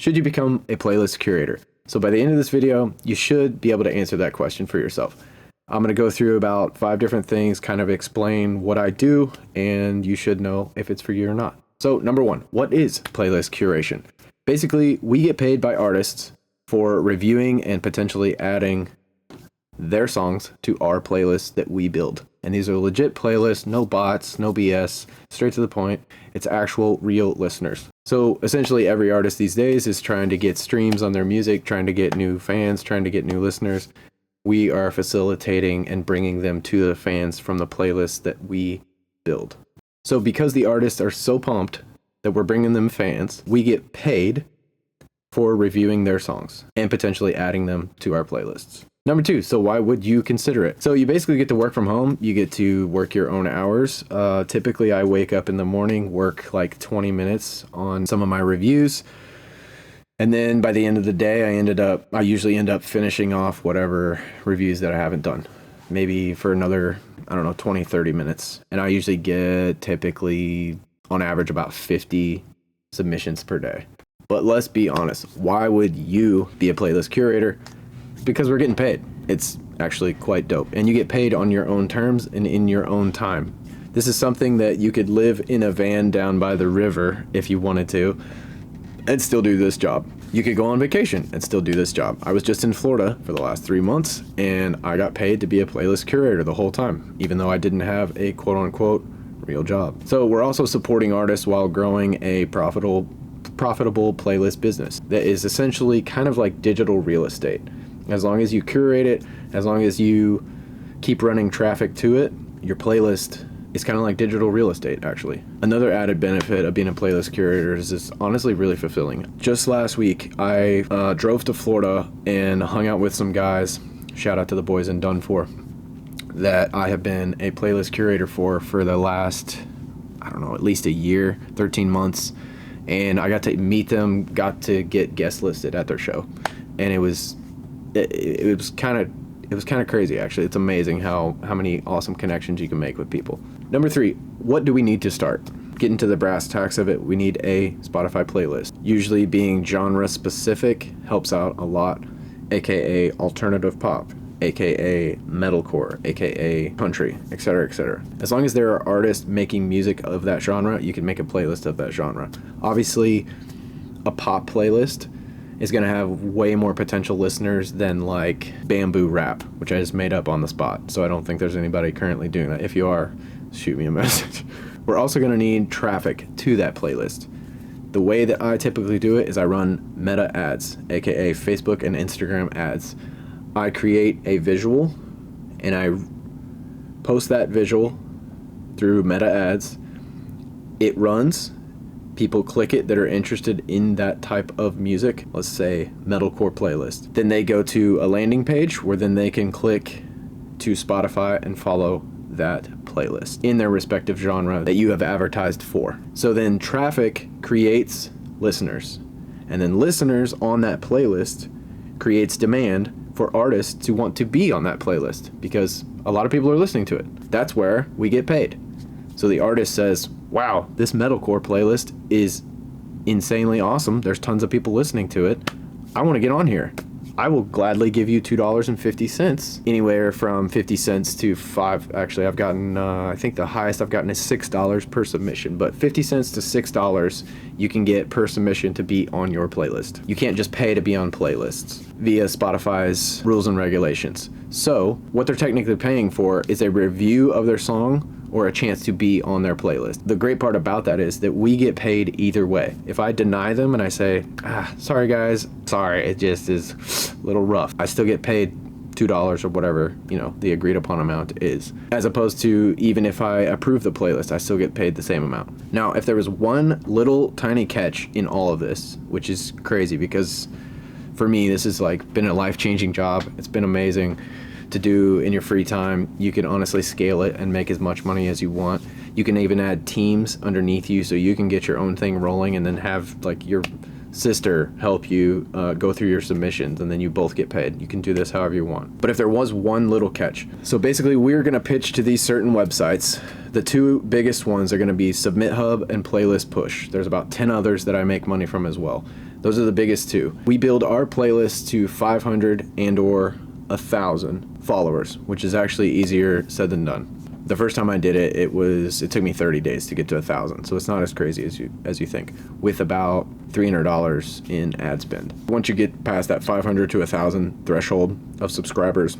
Should you become a playlist curator? So by the end of this video, you should be able to answer that question for yourself. I'm going to go through about 5 different things, kind of explain what I do, and you should know if it's for you or not. So number 1, what is playlist curation? Basically, we get paid by artists for reviewing and potentially adding their songs to our playlists that we build. And these are legit playlists, no bots, no BS, straight to the point. It's actual real listeners. So essentially every artist these days is trying to get streams on their music, trying to get new fans, trying to get new listeners. We are facilitating and bringing them to the fans from the playlists that we build. So because the artists are so pumped that we're bringing them fans, we get paid for reviewing their songs and potentially adding them to our playlists. Number 2, so why would you consider it? So you basically get to work from home. You get to work your own hours. Typically, I wake up in the morning, work like 20 minutes on some of my reviews. And then by the end of the day, I usually end up finishing off whatever reviews that I haven't done. Maybe for another, 20, 30 minutes. And I usually get typically, on average, about 50 submissions per day. But let's be honest, why would you be a playlist curator? Because we're getting paid. It's actually quite dope. And you get paid on your own terms and in your own time. This is something that you could live in a van down by the river if you wanted to and still do this job. You could go on vacation and still do this job. I was just in Florida for the last 3 months and I got paid to be a playlist curator the whole time, even though I didn't have a quote unquote real job. So we're also supporting artists while growing a profitable playlist business that is essentially kind of like digital real estate. As long as you curate it, as long as you keep running traffic to it, your playlist is kind of like digital real estate, actually. Another added benefit of being a playlist curator is it's honestly really fulfilling. Just last week, I drove to Florida and hung out with some guys, shout out to the boys in Dunfor, that I have been a playlist curator for the last, at least a year, 13 months. And I got to meet them, got to get guest listed at their show. And it was kind of crazy, actually. It's amazing how many awesome connections you can make with people. Number 3, what do we need to start? Getting to the brass tacks of it, we need a Spotify playlist. Usually being genre specific helps out a lot, aka alternative pop, aka metalcore, aka country, etc., etc. As long as there are artists making music of that genre, you can make a playlist of that genre. Obviously, a pop playlist is going to have way more potential listeners than like bamboo rap, which I just made up on the spot. So I don't think there's anybody currently doing that. If you are, shoot me a message. We're also going to need traffic to that playlist. The way that I typically do it is I run meta ads, aka Facebook and Instagram ads. I create a visual and I post that visual through meta ads. It runs. People click it that are interested in that type of music, let's say metalcore playlist. Then they go to a landing page where then they can click to Spotify and follow that playlist in their respective genre that you have advertised for. So then traffic creates listeners, and then listeners on that playlist creates demand for artists to want to be on that playlist because a lot of people are listening to it. That's where we get paid. So the artist says, wow, this metalcore playlist is insanely awesome. There's tons of people listening to it. I want to get on here. I will gladly give you $2.50, anywhere from 50 cents to 5. Actually, I've gotten, I think the highest I've gotten is $6 per submission, but 50 cents to $6 you can get per submission to be on your playlist. You can't just pay to be on playlists via Spotify's rules and regulations. So what they're technically paying for is a review of their song or a chance to be on their playlist. The great part about that is that we get paid either way. If I deny them and I say, sorry guys, sorry, it just is a little rough, I still get paid $2 or whatever, the agreed upon amount is. As opposed to even if I approve the playlist, I still get paid the same amount. Now, if there was one little tiny catch in all of this, which is crazy because for me, this has been a life-changing job. It's been amazing to do in your free time. You can honestly scale it and make as much money as you want. You can even add teams underneath you so you can get your own thing rolling and then have your sister help you go through your submissions, and then you both get paid. You can do this however you want. But if there was one little catch, so basically we're going to pitch to these certain websites. The 2 biggest ones are going to be Submit Hub and Playlist Push. There's about 10 others that I make money from as well. Those are the biggest two. We build our playlist to 500 and or 1,000 followers, which is actually easier said than done. The first time I did it, it took me 30 days to get to 1,000. So it's not as crazy as you think, with about $300 in ad spend. Once you get past that 500 to 1,000 threshold of subscribers,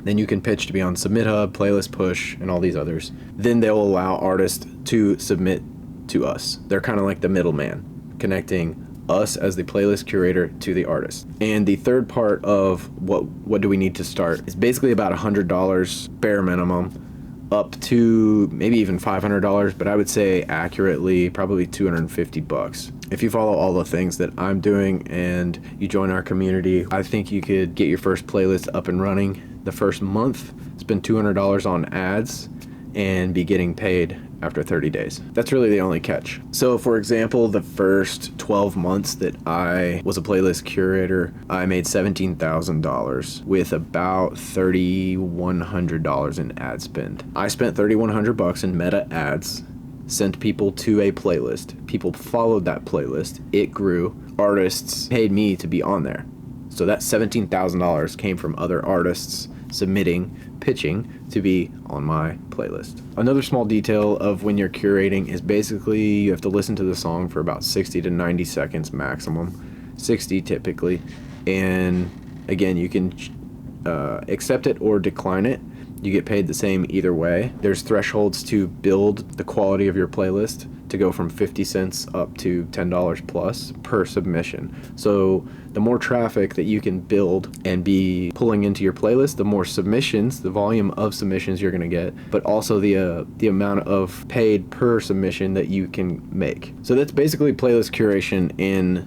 then you can pitch to be on Submit Hub, Playlist Push, and all these others. Then they'll allow artists to submit to us. They're kind of like the middleman, connecting us as the playlist curator to the artist. And the third part of what do we need to start is basically about $100 bare minimum, up to maybe even $500, but I would say accurately probably $250. If you follow all the things that I'm doing and you join our community, I think you could get your first playlist up and running the first month, spend $200 on ads, and be getting paid after 30 days. That's really the only catch. So for example, the first 12 months that I was a playlist curator, I made $17,000 with about $3,100 in ad spend. I spent $3,100 in meta ads, sent people to a playlist. People followed that playlist. It grew. Artists paid me to be on there. So that $17,000 came from other artists submitting, pitching to be on my playlist. Another small detail of when you're curating is basically you have to listen to the song for about 60 to 90 seconds maximum, 60 typically. And again, you can accept it or decline it. You get paid the same either way. There's thresholds to build the quality of your playlist to go from 50 cents up to $10 plus per submission. So the more traffic that you can build and be pulling into your playlist, the more submissions, the volume of submissions you're gonna get, but also the amount of paid per submission that you can make. So that's basically playlist curation in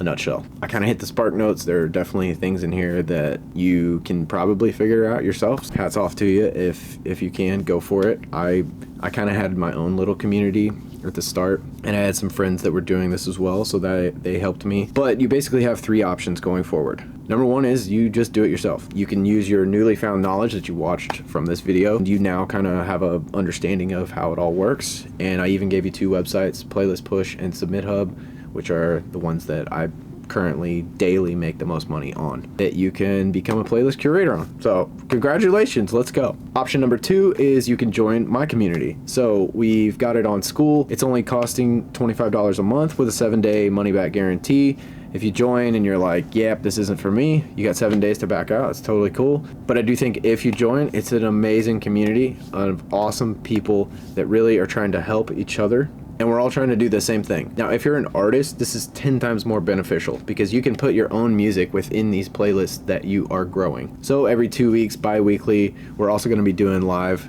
a nutshell. I kind of hit the spark notes. There are definitely things in here that you can probably figure out yourself. Hats off to you if you can, go for it. I kind of had my own little community at the start, and I had some friends that were doing this as well, so that they helped me. But you basically have three options going forward. Number one is you just do it yourself. You can use your newly found knowledge that you watched from this video. You now kind of have a understanding of how it all works, and I even gave you two websites, Playlist Push and Submit Hub, which are the ones that I currently daily make the most money on, that you can become a playlist curator on. So congratulations, let's go. Option number two is you can join my community. So we've got it on School. It's only costing $25 a month with a 7-day money back guarantee. If you join and you're like, yep, this isn't for me, you got 7 days to back out. It's totally cool. But I do think if you join, it's an amazing community of awesome people that really are trying to help each other. And we're all trying to do the same thing. Now, if you're an artist, this is 10 times more beneficial because you can put your own music within these playlists that you are growing. So every 2 weeks, bi-weekly, we're also gonna be doing live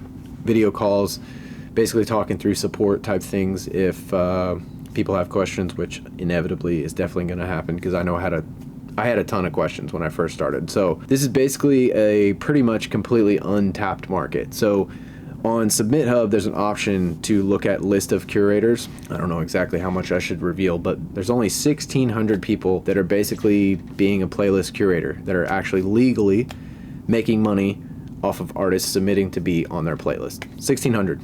video calls, basically talking through support type things if people have questions, which inevitably is definitely gonna happen because I know I had a ton of questions when I first started. So this is basically a pretty much completely untapped market. So on Submit Hub, there's an option to look at list of curators. I don't know exactly how much I should reveal, but there's only 1,600 people that are basically being a playlist curator, that are actually legally making money off of artists submitting to be on their playlist. 1,600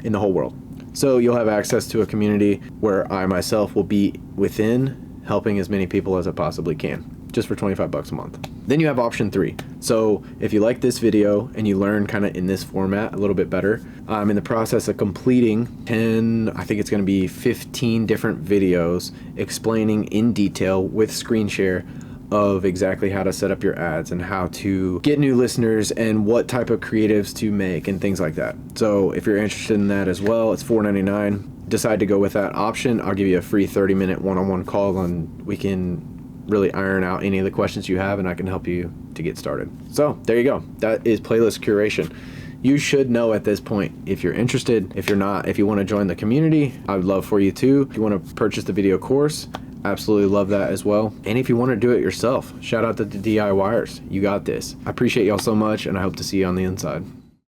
in the whole world. So you'll have access to a community where I myself will be within, helping as many people as I possibly can, just for $25 a month. Then you have option 3. So if you like this video and you learn kind of in this format a little bit better, I'm in the process of completing 10, I think it's going to be 15 different videos explaining in detail with screen share of exactly how to set up your ads and how to get new listeners and what type of creatives to make and things like that. So if you're interested in that as well, it's $4.99. Decide to go with that option, I'll give you a free 30-minute one-on-one call and we can really iron out any of the questions you have and I can help you to get started. So there you go. That is playlist curation. You should know at this point if you're interested. If you're not, if you want to join the community, I would love for you to. If you want to purchase the video course, absolutely love that as well. And if you want to do it yourself, shout out to the DIYers. You got this. I appreciate y'all so much and I hope to see you on the inside.